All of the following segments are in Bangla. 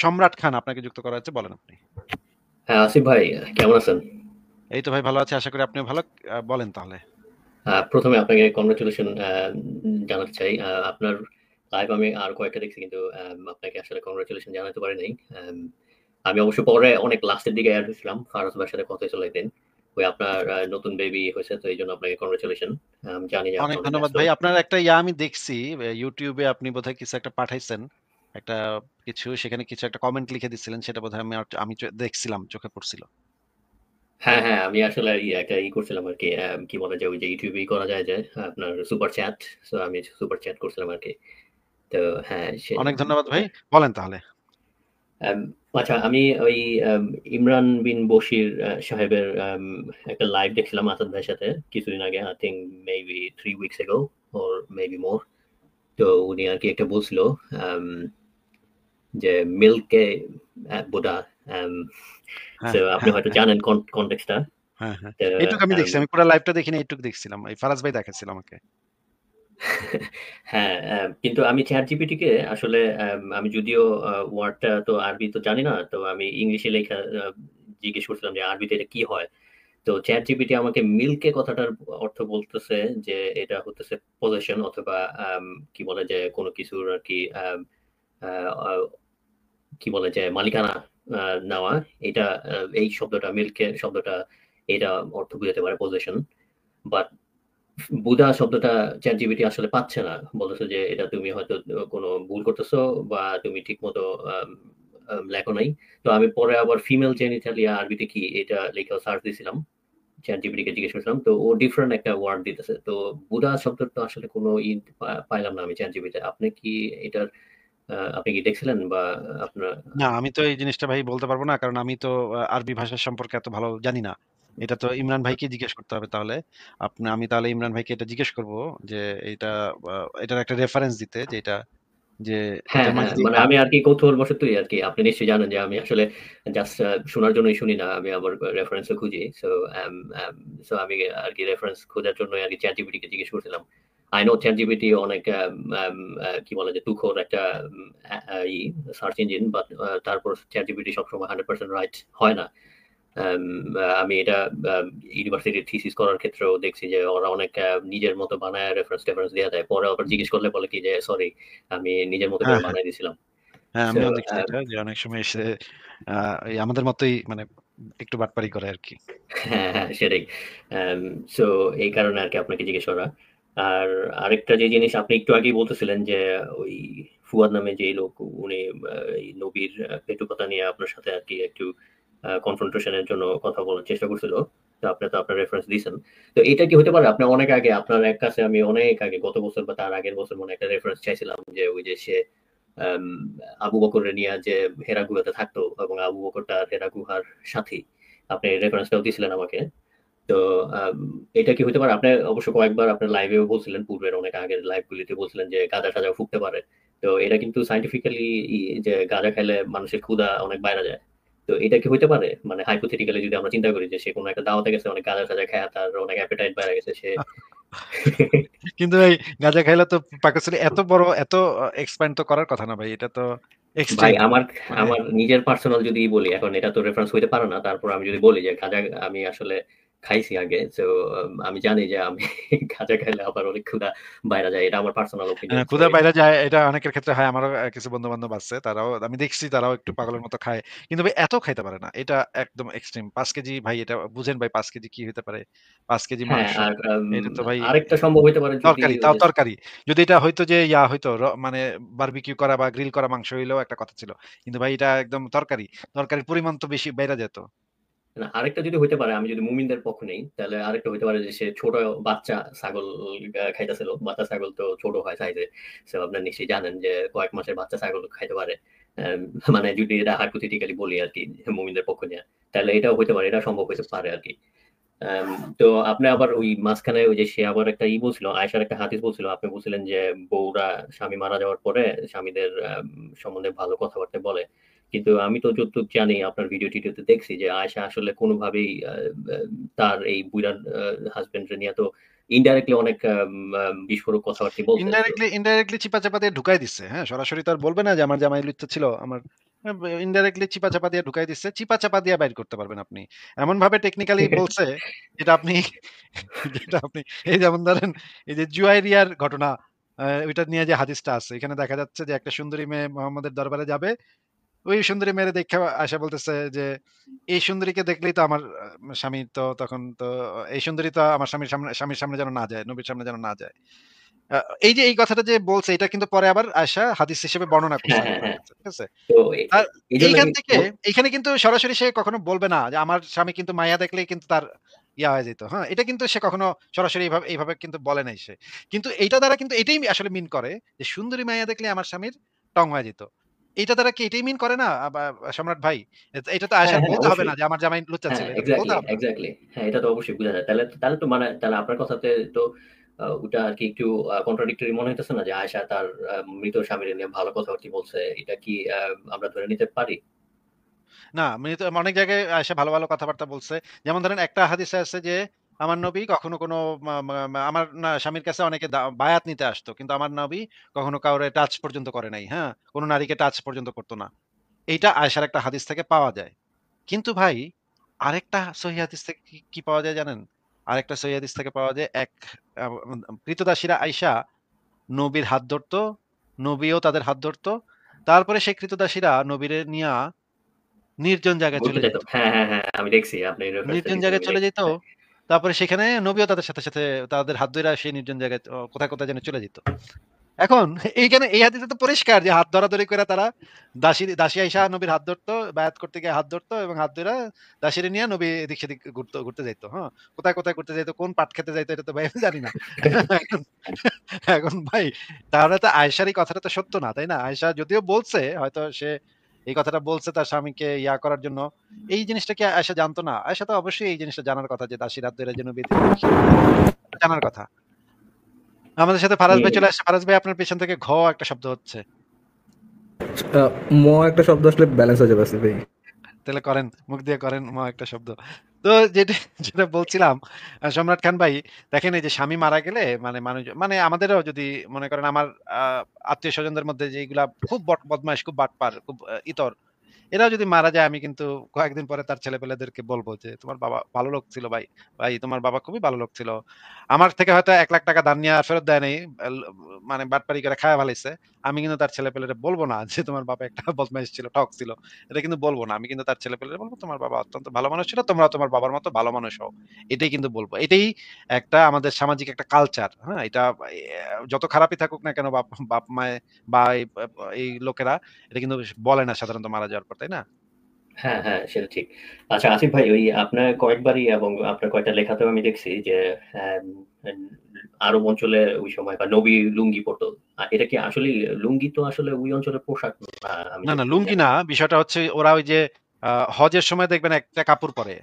সম্রাট খান আপনাকে যুক্ত করা হয়েছে, বলেন আপনি। হ্যাঁ, আসিফ ভাই, কেমন আছেন? এই তো ভাই ভালো আছি, আশা করি আপনিও ভালো। বলেন তাহলে। প্রথমে আপনাকে কংগ্রেচুলেশন জানাতে চাই। আপনার লাইভ আমি আর কয়েকটা দেখছি, কিন্তু আপনাকে আসলে কংগ্রেচুলেশন জানাতে পারি নাই। আমি অবশ্য পরে অনেক লাস্টের দিকে অ্যাড হয়েছিলাম, ফারাজ ভাইয়ের সাথে কথা হয়েছিল একদিন। ওই আপনার নতুন বেবি হয়েছে, তো এই জন্য আপনাকে কংগ্রেচুলেশন। জানি যে আপনি অনেক অনেক ধন্যবাদ ব্যস্ত। ভাই। আপনার একটা আমি দেখছি ইউটিউবে, আপনি বোধহয় কিছু একটা পাঠাইছেন, একটা কিছু সেখানে কিছু একটা কমেন্ট লিখে দিচ্ছিলেন, সেটা বোধহয় আমি দেখছিলাম, চোখে পড়ছিল। হ্যাঁ, হ্যাঁ, আমি আসলে একটা করছিলাম আরকি। কি বলে যে ওই যে ইউটিউবে করা যায় যে আপনার সুপার চ্যাট। সো আমি সুপার চ্যাট করছিলাম আরকি। তো হ্যাঁ, অনেক ধন্যবাদ ভাই, বলেন তাহলে। আম আচ্ছা, আমি ওই আম ইমরান বিন বশির সাহেবের একটা লাইভ দেখছিলাম আসাদ ভাইয়ের সাথে কিছুদিন আগে। I think maybe 3 weeks ago or maybe more. তো উনি আরকি একটা বলছিল আম যে মিল্কে বুদা। আম হ্যাঁ, সো আপনি হ্যাঁ, হয়তো হ্যাঁ, জানেন কনটেক্সট টা। হ্যাঁ, হ্যাঁ, তো এইটুকু আমি আম দেখছি, আমি পুরো লাইভটা দেখিনি, এইটুকু দেখছিলাম, এই ফারাজ ভাই দেখাচ্ছিল আমাকে। হ্যাঁ, কিন্তু আমি ChatGPT কে আসলে আমি যদিও ওয়ার্ডটা তো আরবি তো জানি না। তো আমি ইংলিশে লেখা জিজ্ঞেস করছিলাম যে আরবিতে এটা কি হয়? তো ChatGPT আমাকে মিল্কে কথাটার অর্থ বলতেছে যে এটা হতেছে পজেশন অথবা আম কি বলে যে কোনো কিছুর আরকি আ আ কি বলে যে মালিকানা আ নেওয়া। এটা এই শব্দটা মিল্কে শব্দটা এটা অর্থ বুঝাতে পারে পজেশন। বাট বুদা শব্দটা ChatGPT আসলে পাচ্ছে না। বলতেছে যে এটা তুমি হয়তো কোনো ভুল করতেছো বা তুমি ঠিকমতো আম আম লেখো নাই। তো আমি পরে আবার ফিমেল জেনিটালিয়া আরবিতে কি এটা লেখা সার্চ দিছিলাম। ChatGPT কে জিজ্ঞেস করছিলাম। তো ও ডিফারেন্ট একটা ওয়ার্ড দিতেছে। তো বুদা শব্দের তো আসলে কোনো পাইলাম না আমি ChatGPT তে। আপনি কি এটার আপনি কি দেখছিলেন বা আপনার না, আমি তো এই জিনিসটা ভাই বলতে পারবো না, কারণ আমি তো আরবি ভাষা সম্পর্কে এত ভালো জানি না। এটা তো ইমরান ভাইকে জিজ্ঞেস করতে হবে তাহলে। আমি তাহলে ইমরান ভাইকে এটা জিজ্ঞেস করব যে এটা এটার একটা রেফারেন্স দিতে, যে এটা, যে হ্যাঁ, এটার মানে হ্যাঁ। কি মানে আমি আরকি কৌতূহলবশতই আরকি। আপনি নিশ্চয়ই জানেন যে আমি আসলে জাস্ট শোনার জন্যই শুনি না। আমি আবার রেফারেন্স ও খুঁজি। সো আম আম সো আমি আরকি রেফারেন্স খোঁজার জন্যই আরকি ChatGPT কে জিজ্ঞেস করছিলাম। I know ChatGPT অনেক আম আম কি বলে যে তুখোড় একটা উম আ আ ই সার্চ ইঞ্জিন, বাট তারপর ChatGPT সবসময় 100% রাইট হয় না। আম আমি এটা ইউনিভার্সিটির থিসিস করার ক্ষেত্রেও দেখছি যে ওরা অনেক নিজের মতো বানায় রেফারেন্স-টেফারেন্স দেয়া দেয়। পরে আবার জিজ্ঞেস করলে বলে কি যে, "সরি, আমি নিজের মতো হ্যাঁ, করে হ্যাঁ, বানায় দিছিলাম।" হ্যাঁ, সো আমিও দেখছি আ এটা, যে অনেক সময় এসে এই আমাদের মতোই মানে একটু বাটপারি করে আরকি। হ্যাঁ, হ্যাঁ, সেটাই। আম সো এই কারণে আরকি আপনাকে জিজ্ঞেস করা। আর আরেকটা যে জিনিস আপনি একটু আগেই বলতেছিলেন যে, ওই ফুয়াদ নামে যেই লোক, উনি এই নবীর পেটুকথা নিয়ে আপনার সাথে আরকি একটু কনফ্রন্টেশন এর জন্য কথা বলার চেষ্টা করছিল। তো আপনি তো আপনার রেফারেন্স দিছেন। তো এটা কি হতে পারে আপনার অনেক আগে আপনার কাছে আমি অনেক আগে গত বছর বা তার আগের বছর মনে হয় একটা রেফারেন্স চাইছিলাম যে, ওই যে সে আম আবু বকরের নিয়া যে হেরা গুহাতে থাকতো এবং আবু বকর তার হেরা গুহার সাথী। আপনি রেফারেন্সটাও দিছিলেন আমাকে। তো আম এটা কি হইতে পারে? আপনি অবশ্য কয়েকবার আপনার লাইভেও বলছিলেন, পূর্বের অনেক আগের লাইভগুলিতে বলছিলেন যে গাঁজা-টাজাও ফুঁকতে পারে। তো এটা কিন্তু সায়েন্টিফিক্যালি যে গাঁজা খাইলে মানুষের ক্ষুধা অনেক বাইরা যায়। তো এটা কি হইতে পারে? মানে hypothetically যদি আমরা চিন্তা করি যে সে কোনো একটা দাওয়াতে গেছে, অনেক গাঁজা-টাজা খায়া তার অনেক appetite বাইরা গেছে। সে কিন্তু এই গাঁজা খাইলে তো পাকস্থলী এত বড়, এত এক্সপ্যান্ড তো করার কথা না ভাই। এটা তো ভাই, এক্সট্রিম। আমার মানে আমার নিজের পার্সোনাল যদি বলি, এখন এটা তো রেফারেন্স হইতে পারে না। তারপর আমি যদি বলি যে গাঁজা আমি আসলে খাইছি আগে। সো আমি জানি যে আমি গাঁজা খাইলে আবার অনেক ক্ষুধা বাইরা যায়। এটা আমার পার্সোনাল ওপিনিয়ন। সো ক্ষুধা বাইরে যায়, এটা অনেকের ক্ষেত্রে হয়। আমারও কিছু বন্ধু-বান্ধব আছে। তারাও আমি দেখছি, তারাও একটু পাগলের মতো খায়। কিন্তু ভাই এত খাইতে পারে না। এটা একদম এক্সট্রিম। ৫ কেজি ভাই, এটা বুঝেন ভাই, ৫ কেজি কি হইতে পারে? ৫ কেজি হ্যাঁ, মাংস। আর এটা তো ভাই আরেকটা সম্ভব হইতে পারে যদি তরকারি, ওই তাও যে তরকারি। যদি এটা হইতো যে হইতো মানে বারবিকিউ করা বা গ্রিল করা মাংস হইলেও একটা কথা ছিল। কিন্তু ভাই এটা একদম তরকারি। তরকারির পরিমাণ তো বেশি বাইরা যেত। না, আরেকটা যদি হইতে পারে, আমি যদি মুমিনদের পক্ষ নেই, তাহলে আরেকটা হইতে পারে যে সে ছোট বাচ্চা ছাগল খাইতেছিল। বাচ্চা ছাগল তো ছোট হয় সাইজে। সো আপনারা নিশ্চয়ই জানেন যে কয়েক মাসের বাচ্চা ছাগল খাইতে পারে। আম মানে যদি এটা hypothetically বলি আরকি মুমিনদের পক্ষ নিয়া। তাহলে এটাও হইতে পারে। এটা সম্ভব হইতে পারে আরকি। আম তো আপনি আবার ওই মাঝখানে ওই যে সে আবার একটা বলছিল, আয়েশার একটা হাদিস বলছিল। আপনি বলছিলেন যে বউরা স্বামী মারা যাওয়ার পরে স্বামীদের সম্বন্ধে ভালো কথাবার্তা বলে। কিন্তু আমি তো যতটুক জানি আপনার ভিডিও-টিডিওতে দেখছি যে আয়েশা আসলে কোনোভাবেই আ তার এই বুইড়া হাসব্যান্ড রে নিয়ে তো ইনডাইরেক্টলি অনেক আম আম বিস্ফোরক কথাবার্তা বলছে। তো ইনডাইরেক্টলি চিপা চাপা দিয়ে ঢুকাই দিচ্ছে। হ্যাঁ? সরাসরি তো আর বলবে না যে আমার জামাই লুচ্চা ছিল। আমার ইনডাইরেক্টলি চিপা-চাপা দিয়ে ঢুকাই দিচ্ছে। চিপা-চাপা দিয়ে বাইর করতে পারবেন আপনি। এমনভাবে টেকনিক্যালি বলছে যেটা আপনি যেটা আপনি এই যেমন ধরেন এই যে জুয়াইরিয়ার ঘটনা ওইটা নিয়ে যে হাদিসটা আছে। এখানে দেখা যাচ্ছে যে একটা সুন্দরী মেয়ে মুহাম্মদের দরবারে যাবে। ওই সুন্দরী মেয়েরে দেইখা আয়েশা বলতেছে যে, "এই সুন্দরীকে দেখলেই তো আমার স্বামী তো তখন তো এই সুন্দরী তো আমার স্বামীর সামনে যেন না যায়, নবীর সামনে যেন না যায়।" আ এই যে এই কথাটা যে বলছে এটা কিন্তু পরে আবার আয়েশা হাদিস হিসেবে বর্ণনা করছে হ্যাঁ, হ্যাঁ, আরেকবার হ্যাঁ। কাছে। ঠিক আছে? তো আর এইজন্য এইখান কি থেকে এইখানে কিন্তু সরাসরি সে কখনো বলবে না যে আমার স্বামী কিন্তু মাইয়া দেখলেই কিন্তু তার ইয়া হয়ে যেত। হ্যাঁ? এটা কিন্তু সে কখনো সরাসরি এইভাবে কিন্তু বলে নাই সে। কিন্তু এইটা দ্বারা কিন্তু এটাই আসলে মিন করে যে সুন্দরী মাইয়া দেখলে আমার স্বামীর টং হয়ে যেত। এইটা দ্বারা কি এটাই মিন করে না সম্রাট ভাই? এটা তো হ্যাঁ, আয়েশার হ্যাঁ, বলতে হবে অবশ্যই। না যে আমার জামাই লুচ্চা হ্যাঁ, ছিল। এটা তো বলতে এক্সাক্টলি, হবে না। এক্সাক্টলি। হ্যাঁ, এটা তো অবশ্যই বোঝা যায়। তাহলে তাহলে তো মানে তাহলে আপনার কথাতে তো ওটা আরকি একটু কন্ট্রাডিক্টরি মনে হইতেছে না যে আয়েশা তার মৃত স্বামীর নিয়ে ভালো কথাবার্তা বলছে। এটা কি আমরা ধরে নিতে পারি? না, আমি তো অনেক জায়গায় আয়েশা ভালো, ভালো কথাবার্তা বলছে। যেমন ধরেন একটা হাদিসে আছে যে, আমার নবী কখনো কোনো মা মা মা আমার স্বামীর কাছে অনেকে বায়াত নিতে আসতো। কিন্তু আমার নবী কখনো কাউরে টাচ পর্যন্ত করে নাই। হ্যাঁ? কোন নারীকে টাচ পর্যন্ত করত না। এইটা আয়েশার একটা হাদিস থেকে পাওয়া যায়। কিন্তু ভাই আরেকটা সহিহ হাদিস থেকে কি পাওয়া যায় জানেন? আরেকটা সহিহ হাদিস থেকে পাওয়া যায় আ ক্রীতদাসীরা আইসা নবীর হাত ধরতো, নবীও তাদের হাত ধরতো। তারপরে সেই ক্রীতদাসীরা নবীরে নিয়া নির্জন জায়গায় ঘুরতে চলে যাইত। যাইত। হ্যাঁ, হ্যাঁ, হ্যাঁ। আমি দেখছি আপনি রেফারেন্সটা নির্জন দিছেন জায়গায় আমি চলে দেখছি। যেত। হ্যাঁ। তারপরে সেখানে নবীও তাদের সাথে তাদের হাত ধইরা সেই নির্জন জায়গায় কোথায়, কোথায় যেন চলে যেত। এখন এইখানে এই হাদিসে তো পরিষ্কার যে হাত ধরাধরি করে তারা দাসী আইসা নবীর হাত ধরতো, বায়াত করতে গিয়ে হাত ধরতো এবং হাত ধইরা দাসীরে নিয়ে নবী এদিক সেদিক ঘুরতে যাইত। হ্যাঁ? কোথায়, কোথায় ঘুরতে যাইত, কোন পাট খেতে যাইত এটা তো ভাই আমি জানি না। এখন এখন ভাই তাহলে তো আয়েশার এই কথাটা তো সত্য না, তাই না? আয়েশা যদিও বলছে হয়তো সে এই কথাটা বলছে তার স্বামীকে ইয়া করার জন্য। এই জিনিসটা কি আয়েশা জানতো না? আয়েশা তো অবশ্যই এই জিনিসটা জানার কথা যে দাসীর হাত ধইরা যে নবী এদিক সেদিক ঘুরতে যাইত। জানার কথা। আমাদের সাথে ফারাজ ভাই হুম। চলে আসছে। ফারাজ ভাই আপনার পেছন থেকে একটা শব্দ হচ্ছে। আহ, ম একটা শব্দ আসলে ব্যালেন্স হয়ে যাবে আসিফ ভাই। তাহলে করেন, মুখ দিয়ে করেন একটা শব্দ। তো যেটা যেটা বলছিলাম সম্রাট খান ভাই, দেখেন এই যে স্বামী মারা গেলে মানে মানুষ মানে আমাদেরও যদি মনে করেন আমার আত্মীয়-স্বজনদের মধ্যে যেগুলা খুব বদমাইশ, খুব বাটপার, খুব ইতর এরাও যদি মারা যায় আমি কিন্তু কয়েকদিন পরে তার ছেলেপেলেদেরকে বলব যে তোমার বাবা ভালো লোক ছিল ভাই। ভাই তোমার বাবা খুবই ভালো লোক ছিল। আমার থেকে হয়তো ৳১,০০,০০০ ধার নিয়ে আর ফেরত দেয় নাই। মানে বাটপারি করে খায়া ফেলাইছে। আমি কিন্তু তার ছেলেপেলেরে বলব না যে তোমার বাবা একটা বদমাইশ ছিল, ঠক ছিল। এটা কিন্তু বলব না। আমি কিন্তু তার ছেলেপেলেরে বলব তোমার বাবা অত্যন্ত ভালো মানুষ ছিল। তোমরাও তোমার বাবার মতো ভালো মানুষ হও। এটাই কিন্তু বলব। এটাই একটা আমাদের সামাজিক একটা কালচার। হ্যাঁ? এটা যত খারাপই থাকুক না কেন বাপ মায়ে বা এই লোকেরা এটা কিন্তু বলে না সাধারণত মারা যাওয়ার পর, তাই না? হ্যাঁ, হ্যাঁ, সেটা ঠিক। আচ্ছা আসিফ ভাই ওই আপনার কয়েকবারই এবং আপনার কয়েকটা লেখাতেও আমি দেখছি যে অ্যাম এন আরব অঞ্চলে ওই সময় বা নবী লুঙ্গি পড়তো। এটা কি আসলেই লুঙ্গি তো আসলে ওই অঞ্চলের পোশাক না আমি না, না যতটুকু লুঙ্গি জানি। না। বিষয়টা হচ্ছে ওরা ওই যে হজের সময় দেখবেন একটা কাপড় পরে।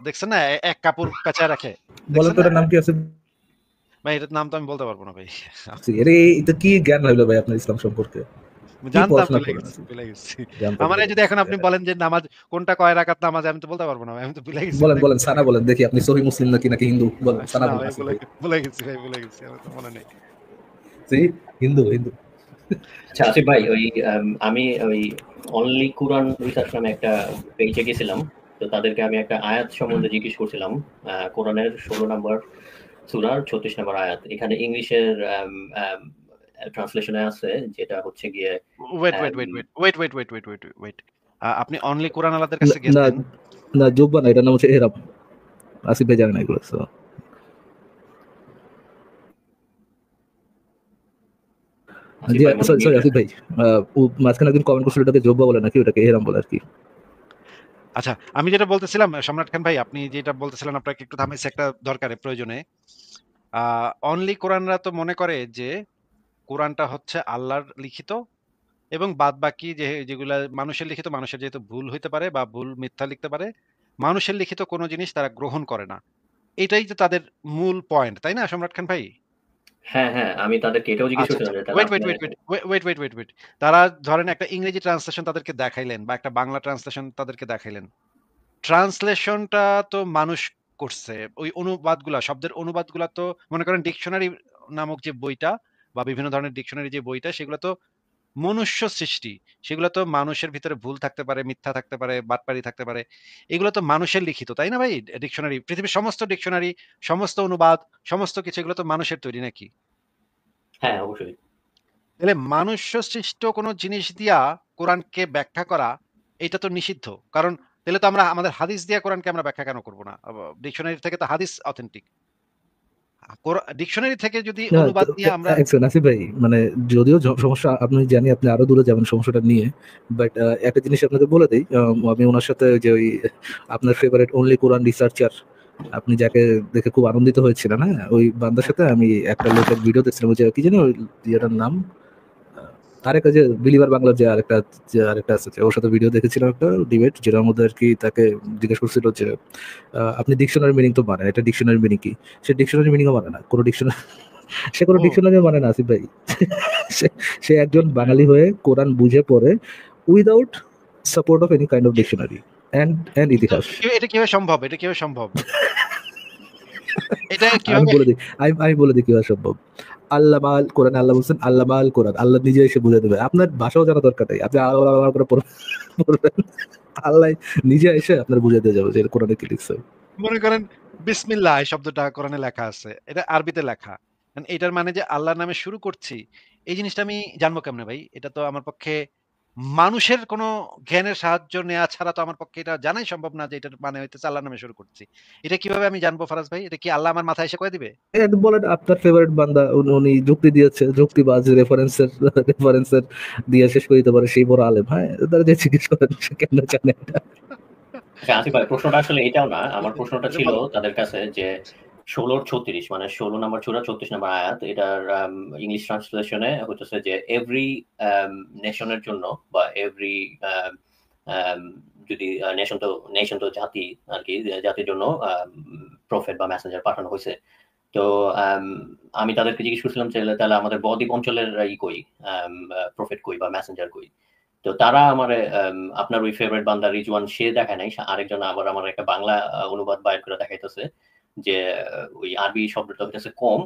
দেখছেন না? এক কাপড় পেঁচায় রাখে। বলেন দেখছেন তো না? এটার নাম কি আছে? ভাই এটার নাম তো আমি বলতে পারব না ভাই। এটা কি জ্ঞান হইলো ভাই আপনার ইসলাম সম্পর্কে? কি জানতাম পড়াশোনা ভুলে করেন গেছি, আসিফ? ভুলে গেছি। জানতাম আমারে ভুলে যদি গেছি। এখন আপনি বলেন যে নামাজ কোনটা কয় রাকাত নামাজ আমি তো বলতে পারব না ভাই। আমি তো ভুলে গেছি বলেন অনেক বলেন বছর সানা আগে। বলেন দেখি আপনি সহি মুসলিম নাকি নাকি হিন্দু বলেন সানা না বলেন ভাই আসিফ ভাই। ভুলে গেছি ভাই, ভুলে গেছি। আমার তো মনে নেই। জি, হিন্দু হিন্দু। আচ্ছা আসিফ ভাই ওই আমি ওই অনলি কুরআন রিসার্চ নামে একটা পেজে গেছিলাম। তো তাদেরকে আমি একটা আয়াত সম্বন্ধে জিজ্ঞেস করছিলাম। কোরআনের ১৬ নাম্বার সূরার ৩৬ নাম্বার আয়াত। এখানে ইংলিশের ট্রান্সলেশনে আছে যেটা হচ্ছে গিয়ে wait, wait, um wait, wait, wait, wait, wait, wait, wait, wait. আপনি অনলি কোরআন আলাদের না কাছে না গেছেন। না, জুব্বা না, এটার নাম হচ্ছে এহরাম। আসিফ ভাই জানে না এগুলো। So, আসিফ জি ভাই মনে হয় সরি সরি মিউট আসিফ রাখছেন। ভাই, ও মাঝখানে একদিন কমেন্ট করছিল এটাকে জুব্বা বলে নাকি, ওটাকে এহরাম বলে আর কি। আচ্ছা, আমি যেটা বলতেছিলাম সম্রাট খান ভাই আপনি যেটা বলতেছিলেন আপনাকে একটু থামাইছি একটা দরকারে প্রয়োজনে। অনলি কোরআনরা তো মনে করে যে কোরআনটা হচ্ছে আল্লাহর লিখিত এবং বাদবাকি যেগুলা মানুষের লিখিত মানুষের যেহেতু ভুল হইতে পারে বা ভুল মিথ্যা লিখতে পারে, মানুষের লিখিত কোনো জিনিস তারা গ্রহণ করে না। এটাই তো তাদের মূল পয়েন্ট, তাই না সম্রাট খান ভাই? হ্যাঁ, হ্যাঁ, আমি তাদেরকে এটাও জিজ্ঞেস আচ্ছা, আচ্ছা। করছিলাম যে তাহলে ওয়েট, ওয়েট, আপনার wait, wait, wait, wait, wait, wait. তারা ধরেন একটা ইংরেজি ট্রান্সলেশন তাদেরকে দেখাইলেন বা একটা বাংলা ট্রান্সলেশন তাদেরকে দেখাইলেন। ট্রান্সলেশনটা তো মানুষ করছে। ওই অনুবাদগুলা, শব্দের অনুবাদগুলা তো মনে করেন ডিকশনারি নামক যে বইটা বা বিভিন্ন ধরনের ডিকশনারি যে বইটা সেগুলা তো মনুষ্য সৃষ্টি, সেগুলো তো মানুষের ভিতরে ভুল থাকতে পারে, মিথ্যা থাকতে পারে, বাটপারি থাকতে পারে। এগুলো তো মানুষের লিখিত, তাই না ভাই? ডিকশনারি, পৃথিবীর সমস্ত ডিকশনারি, সমস্ত অনুবাদ, সমস্ত কিছু এগুলো তো মানুষের তৈরি নাকি? হ্যাঁ, অবশ্যই। তাহলে মানুষ্য সৃষ্ট কোনো জিনিস দিয়া কোরআনকে ব্যাখ্যা করা, এটা তো নিষিদ্ধ। কারণ তাহলে তো আমরা আমাদের হাদিস দিয়া কোরআনকে আমরা ব্যাখ্যা কেন করব না? ডিকশনারি থেকে তো হাদিস অথেন্টিক। ডিকশনারি থেকে যদি না তো অনুবাদ দিয়ে আমরা এক সেকেন্ড আসিফ ভাই, মানে যদিও সমস্যা আপনি জানি আপনি আরো দূরে যাবেন সমস্যাটা নিয়ে, বাট একটা জিনিস আপনাকে বলে দিই, আমি ওনার সাথে যে ওই আপনার ফেভারিট অনলি কোরআন রিসার্চার, আপনি যাকে দেখে খুব আনন্দিত হয়েছিলেন, হ্যাঁ ওই বান্দার সাথে আমি একটা লোকের ভিডিও দেখছিলাম, ওই যে কি জানি ওই ইয়েটার নাম, আরেকটা যে বিলিভার বাংলার যে আরেকটা আছে, যে ওর সাথে ভিডিও দেখেছিলাম একটা ডিবেট, যেটার মধ্যে আর কি তাকে জিজ্ঞেস করছিল যে আপনি ডিকশনারি মিনিং তো মানেন, এটা ডিকশনারি মিনিং কি? সে ডিকশনারি মিনিংও মানে না, কোনো ডিকশনারি সে কোনো ও ডিকশনারিও মানে না আসিফ ভাই। সে সে একজন বাঙালি হয়ে কোরআন বুঝে পড়ে without support of any kind of dictionary and কিন্তু ইতিহাস। এটা কিভাবে সম্ভব? এটা কিভাবে সম্ভব? এটা আমি কিভাবে? বলে দিই, আমি বলে দিই কিভাবে সম্ভব। আল্লাহ মাল কোরআন, আল্লাহ বলছেন আল্লাহ মাল কোরআন, আল্লাহ নিজে এসে বুঝে দেবে, আপনার ভাষাও জানা দরকার নেই, আপনি আল্লাহ আল্লাহ করে পড়বেন, আল্লাহ নিজে এসে আপনার বুঝে দিয়ে যাবে যে কোরআনে কি লিখছে। মনে করেন বিসমিল্লাহ এই শব্দটা কোরআনে লেখা আছে। এটা আরবিতে লেখা। এটার মানে যে আল্লাহর নামে শুরু করছি, এই জিনিসটা আমি জানবো কেমনে ভাই? এটা তো আমার পক্ষে মানুষের কোনো জ্ঞানের সাহায্য নেয়া ছাড়া তো আমার পক্ষে এটা জানাই সম্ভব না যে এটার মানে হইতেছে আল্লাহর নামে শুরু করছি। এটা কিভাবে আমি জানবো ফারাজ ভাই? এটা কি আল্লাহ আমার মাথায় এসে কয়ে দিবে? বলেন আপনার ফেভারিট বান্দা, উনি যুক্তি দিয়েছে, যুক্তিবাজ রেফারেন্সের দিয়ে শেষ করে দিতে পারে, সেই বড় আলেম, হ্যাঁ তারা যে জিজ্ঞেস করেন সে কেন জানে এটা। আচ্ছা আসিফ ভাই, প্রশ্নটা আসলে এটাও না। আমার প্রশ্নটা এটা ছিল বলেন। তাদের কাছে যে ১৬-৩৬ মানে ১৬ নম্বর সূরা ৩৬ নম্বর আয়াত, এটার ইংলিশ ট্রান্সলেশনে হইতেছে যে এভরি নেশনের জন্য বা এভরি যদি নেশন তো জাতি আরকি, জাতির জন্য প্রফেট বা মেসেঞ্জার পাঠানো হইছে। তো আমি তাদেরকে জিজ্ঞেস করছিলাম যে তাহলে আমাদের বদ্বীপ অঞ্চলের কই, প্রফেট কই বা মেসেঞ্জার কই? তো তারা আমারে আপনার ওই ফেভারিট বান্দা রিজওয়ান সে দেখায় নাই। আরেকজন আবার আমার একটা বাংলা অনুবাদ বাইর করে দেখাইতেছে যে ওই আরবি শব্দটা হইতেছে কম,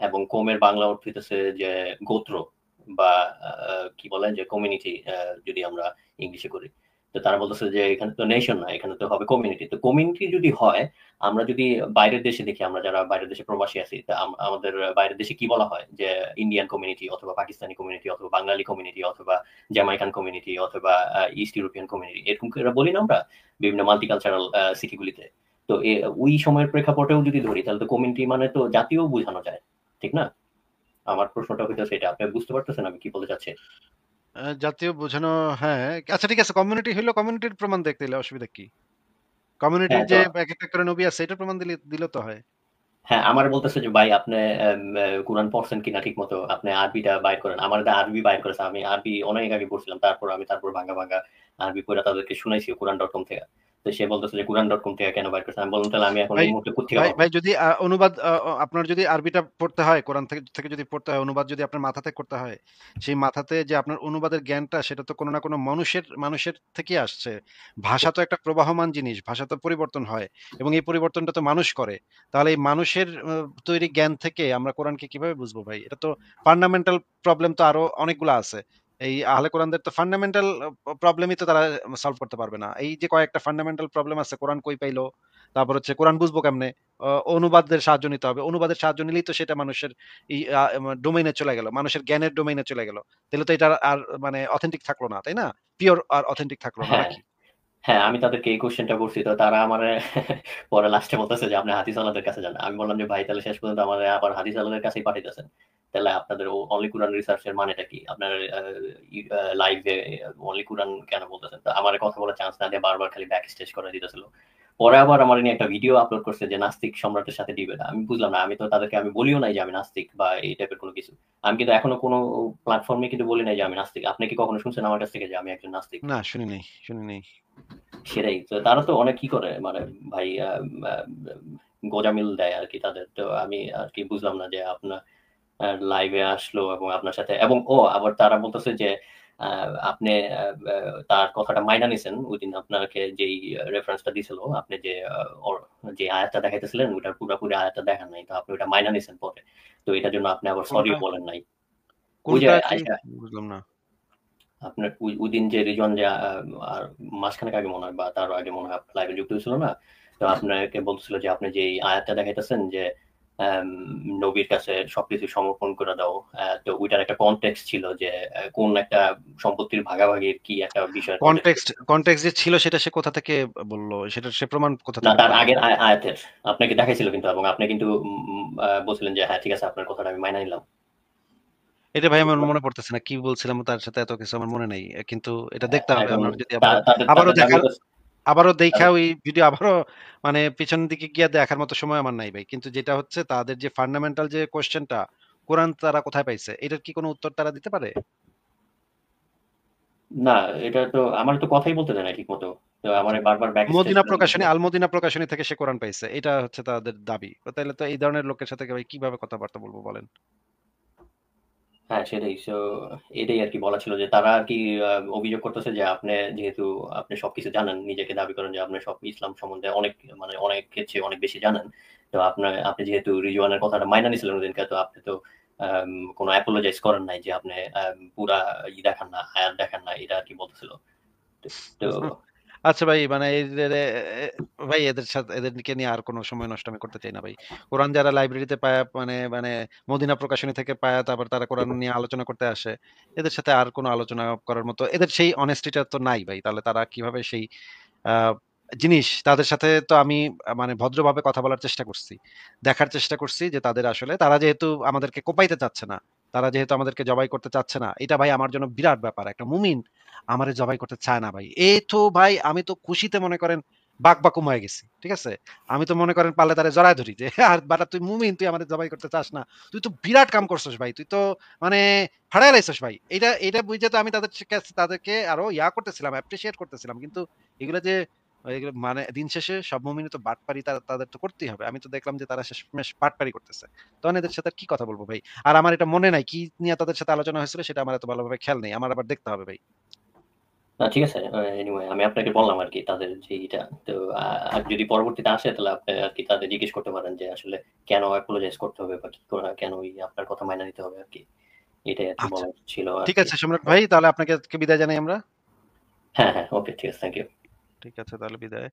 এবং কমের বাংলা অর্থ হইতেছে যে গোত্র বা কি বলে যে কমিউনিটি, যদি আমরা ইংলিশে করি। তো তারা বলতেছে যে এখানে তো নেশন না, এখানে তো হবে কমিউনিটি। তো কমিউনিটি যদি হয়, আমরা যদি বাইরের দেশে দেখি, আমরা যারা বাইরের দেশে প্রবাসী আছি, তা আমাদের বাইরের দেশে কি বলা হয় যে ইন্ডিয়ান কমিউনিটি অথবা পাকিস্তানি কমিউনিটি অথবা বাঙালি কমিউনিটি অথবা জ্যামাইকান কমিউনিটি অথবা ইস্ট ইউরোপিয়ান কমিউনিটি, এরকম করে বলি না আমরা বিভিন্ন মাল্টিকালচারাল সিটিগুলিতে। তো ওই সময়ের প্রেক্ষাপটেও যদি ধরি, তাহলে তো কমিউনিটি মানে তো জাতীয় বোঝানো যায়, ঠিক না? আমার প্রশ্নটা হইতো সেটা। আপনি বুঝতে পারতেছেন আমি কি বলতে চাচ্ছি? জাতীয় বোঝানো, হ্যাঁ। আচ্ছা ঠিক আছে, কমিউনিটি হইলো কমিউনিটির প্রমাণ দেখতে দিলে অসুবিধা কি? কমিউনিটির হ্যাঁ, যে তো একেকটা করে নবী আছে এটার প্রমাণ দিলে তো হয়। হ্যাঁ, আমারে বলতেছে যে ভাই আপনি কোরআন পড়ছেন কিনা ঠিকমতো? আপনি আরবিটা বাইর করেন। আমার আরবি বাইর করেছে। আমি আরবি অনেক আগে পড়ছিলাম। তারপর ভাঙা আরবি পইড়া তাদেরকে শুনাইছি quran.com থেকে। তো সে বলতেছে যে quran.com থেকে কেন বাইর করছেন? আমি বললাম তাহলে আমি এখন ভাই এই মুহূর্তে কোত্থেকে ভাই পাবো? ভাই যদি অনুবাদ আপনার যদি আরবিটা পড়তে হয়, কোরআন থেকে যদি পড়তে হয়, অনুবাদ যদি আপনার মাথাতে করতে হয়, সেই মাথাতে যে আপনার অনুবাদের জ্ঞানটা সেটা তো কোনো না কোনো মানুষের থেকেই আসছে। ভাষা তো একটা প্রবাহমান জিনিস, ভাষা তো পরিবর্তন হয় এবং এই পরিবর্তনটা তো মানুষ করে। তাহলে এই মানুষের তৈরি জ্ঞান থেকে আমরা কোরআনকে কিভাবে বুঝবো ভাই? এটা তো ফান্ডামেন্টাল প্রবলেম তো আরো অনেকগুলা আছে। এই আহলে কোরআনদের তো ফান্ডামেন্টাল প্রবলেমই তো তারা সলভ করতে পারবে না। এই যে কয়েকটা ফান্ডামেন্টাল প্রবলেম আছে, কোরআন কই পাইলো? তারপর হচ্ছে কোরআন বুঝবো কেমনে? অনুবাদের সাহায্য নিতে হবে। অনুবাদের সাহায্য নিলেই তো সেটা মানুষের ই আ ডোমেইনে চলে গেল। মানুষের জ্ঞানের ডোমেইনে চলে গেল। তাহলে তো এটা আর মানে অথেন্টিক থাকলো না, তাই না? পিওর আর অথেন্টিক থাকলো না হ্যাঁ, নাকি? হ্যাঁ, আমি তাদেরকে এই কোয়েশ্চেনটা করছি। তো তারা আমারে পরে লাস্টে বলতেছে যে আপনি হাদিস ওয়ালাদের কাছে যান। আমি বললাম যে ভাই তাহলে শেষ পর্যন্ত আমারে আবার হাদিস ওয়ালাদের কাছেই পাঠাইতেছেন। তাহলে আপনাদের অনলি কুরআন রিসার্চ এর মানেটা কি? আপনার লাইভে অনলি কুরআন কেন বলতেছেন? তো আমারে কথা বলার চান্স না দিয়ে বারবার খালি ব্যাক স্টেজ করে দিতেছিল। পরে আবার আমার নিয়ে একটা ভিডিও আপলোড করছে যে নাস্তিক সম্রাটের সাথে ডিবেট। আমি বুঝলাম না। আমি তো তাদেরকে আমি বলিও নাই যে আমি নাস্তিক বা এই টাইপের কোনো কিছু। আমি কিন্তু এখনো কোনো প্ল্যাটফর্মে কিন্তু বলি নাই যে আমি নাস্তিক। আপনি কি কখনো শুনছেন আমার কাছ থেকে যে আমি একজন নাস্তিক? না, শুনি নাই। সেটাই। তো তারা তো অনেক কি করে মানে ভাই গোঁজামিল দেয় আরকি তাদের। তো আমি আরকি বুঝলাম না যে আপনার লাইভে আসলো এবং আপনার সাথে, এবং আবার তারা বলতেছে যে আ আপনি আ আ তার কথাটা মাইনা নিছেন। ওইদিন আপনাকে যেই রেফারেন্সটা দিছিল, আপনি যে যে আয়াতটা দেখাইতেছিলেন ওইটার পুরাপুরি আয়াতটা দেখান নাই। তো আপনি ওইটা মাইনা নিছেন পরে। তো এটার জন্য আপনি আবার কোনটা? সরিও বলেন নাই। ওই যে কোনটা কি আয়েশা, বুঝলাম না। আপনার ওই দিন যে রিজন যে আর মাসখানেক আগে মনে হয় বা তারও আগে মনে হয় আপনার লাইভে যুক্ত হয়েছিল না, তো আপনাকে বলছিল যে আপনি যে এই আয়াতটা দেখাইতেছেন যে নবীর কাছে সবকিছু সমর্পণ করে দাও, তো ওইটার একটা কনটেক্সট ছিল যে কোন একটা সম্পত্তির ভাগাভাগির কি একটা বিষয় কনটেক্সট যে ছিল সেটা সে কোথা থেকে বললো, সেটা সে প্রমাণ কোথা না, থেকে তার পেল? আগের আয়াতের আপনাকে দেখাইছিল কিন্তু, এবং আপনি কিন্তু বলছিলেন যে হ্যাঁ ঠিক আছে আপনার কথাটা আমি মাইনা নিলাম। এটা ভাই আমার মনে পড়তেছে না কি বলছিলাম, তার সাথে এত কিছু আমার মনে নাই, কিন্তু এটা দেখতে হবে। এখন আমার যদি আবারও দাবি দেখার, আবারও দেখা তাদের- ওই ভিডিও আবারও মানে পিছনের দিকে গিয়ে দেখার মতো সময় আমার নাই ভাই। কিন্তু যেটা হচ্ছে তাদের যে ফান্ডামেন্টাল যে কোশ্চেনটা, কোরআন তারা কোথায় পাইছে, এটার কি কোনো উত্তর তারা দিতে পারে? না, এটা তো আমার তো কথাই বলতে দেয় না ঠিক মতো, তো আমার বারবার ব্যাক মদিনা প্রকাশনী, আল মদিনা প্রকাশনী থেকে সে কোরআন পাইছে, এটা হচ্ছে তাদের দাবি। তো তাহলে তো এই ধরনের লোকের সাথে ভাই কিভাবে কথাবার্তা বলবো বলেন? হ্যাঁ সেটাই। সো এটাই আর কি বলা ছিল যে তারা আর কি অভিযোগ করতেছে যে আপনি যেহেতু আপনি সবকিছু জানেন, নিজেকে দাবি করেন যে আপনি সব ইসলাম সম্বন্ধে অনেক মানে অনেক ক্ষেত্রে অনেক বেশি জানেন, তো আপনি যেহেতু রিজওয়ানের কথাটা মাইনা নিছিলেন ওদিনকে, তো আপনি তো কোনো অ্যাপোলোজাইজ করেন নাই যে আপনি পুরা দেখান না, আয়াত দেখান না, এটা আর কি বলতেছিল। তো আচ্ছা ভাই, মানে এদের ভাই এদের সাথে এদেরকে নিয়ে আর কোনো সময় নষ্ট আমি করতে চাই না ভাই। কোরআন যারা লাইব্রেরিতে পায়, মানে মানে মদিনা প্রকাশনী থেকে পায়, তারপর তারা কোরআন নিয়ে আলোচনা করতে আসে, এদের সাথে আর কোনো আলোচনা করার মতো এদের সেই অনেস্টিটা তো নাই ভাই। তাহলে তারা কিভাবে সেই আহ, জিনিস, তাদের সাথে তো আমি মানে ভদ্রভাবে কথা বলার চেষ্টা করছি, দেখার চেষ্টা করছি যে তাদের আসলে তারা যেহেতু আমাদেরকে কোপাইতে চাচ্ছে না, তারা যেহেতু আমাদেরকে জবাই করতে চাচ্ছে না, এটা ভাই আমার জন্য বিরাট ব্যাপার। একটা মুমিন আমারে জবাই করতে চায় না ভাই, এই তো ভাই আমি তো খুশিতে মনে করেন বাক বাকুম হয়ে গেছি, ঠিক আছে? আমি তো মনে করেন পারলে তারে জড়ায় ধরি যে আর বাটা তুই মুমিন, তুই আমাদের জবাই করতে চাস না, তুই তো বিরাট কাম করছিস ভাই, তুই তো মানে ফাড়াই লাইছিস ভাই। এটা এটা বুঝে তো আমি তাদেরকে আরো করতেছিলাম, অ্যাপ্রিসিয়েট করতেছিলাম। কিন্তু এগুলো যে এগুলো মানে দিন শেষে সব মুমিনই তো বাটপারি, তাদের তো করতেই হবে। আমি তো দেখলাম যে তারা শেষমেশ বাটপারি করতেছে, তখন এদের সাথে আর কি কথা বলবো ভাই? আর আমার এটা মনে নাই কি নিয়ে তাদের সাথে আলোচনা হয়েছিল, সেটা আমার এত ভালোভাবে খেয়াল নেই, আমার আবার দেখতে হবে ভাই। না ঠিক আছে, এনিওয়ে আমি আপনাকে বললাম আর কি তাদের যে এটা। তো আর যদি পরবর্তীতে আসে তাহলে আপনি আর কি তাদের জিজ্ঞেস করতে পারেন যে আসলে কেন অ্যাপোলোজাইজ করতে হবে বা কি করে, কেন আপনার কথা মাইনা নিতে হবে আর কি। এটাই আর কি আচ্ছা, বলার ছিল আর ঠিক কি। আছে সম্রাট ভাই, তাহলে আপনাকে আজকে বিদায় জানাই আমরা। হ্যাঁ হ্যাঁ, ওকে ঠিক আছে, থ্যাংক ইউ। ঠিক আছে তাহলে বিদায়।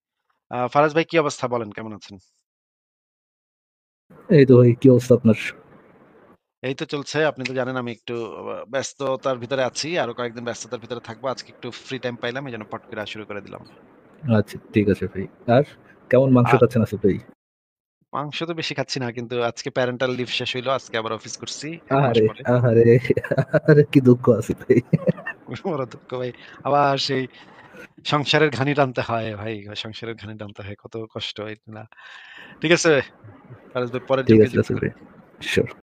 ফারাজ ভাই কি অবস্থা, বলেন কেমন আছেন? এই তো ভাই, কি অবস্থা আপনার? এই তো চলছে, আপনি তো জানেন আমি একটু ব্যস্ততার ভিতরে আছি, আরো কয়েকদিন ব্যস্ততার ভিতরে থাকবো। আজকে একটু ফ্রি টাইম পাইলাম, এই জন্য পট করে শুরু করে দিলাম। আচ্ছা ঠিক আছে ভাই। আর কেমন মাংস আর খাচ্ছেন আছে ভাই? মাংস তো বেশি খাচ্ছি না, কিন্তু আজকে প্যারেন্টাল লিভ শেষ হইলো, আজকে আবার অফিস করছি 1 মাস আরে পরে। আরে, আরে কি দুঃখ আছে ভাই। বড় দুঃখ ভাই। আবার সেই সংসারের ঘানি টানতে হয় ভাই, সংসারের ঘানি টানতে হয়, কত কষ্ট হয় না। ঠিক আছে ফারাজ ভাই, পরের ঠিক জনকে আছে যুক্ত রাসেল করি। ভাই, শিওর।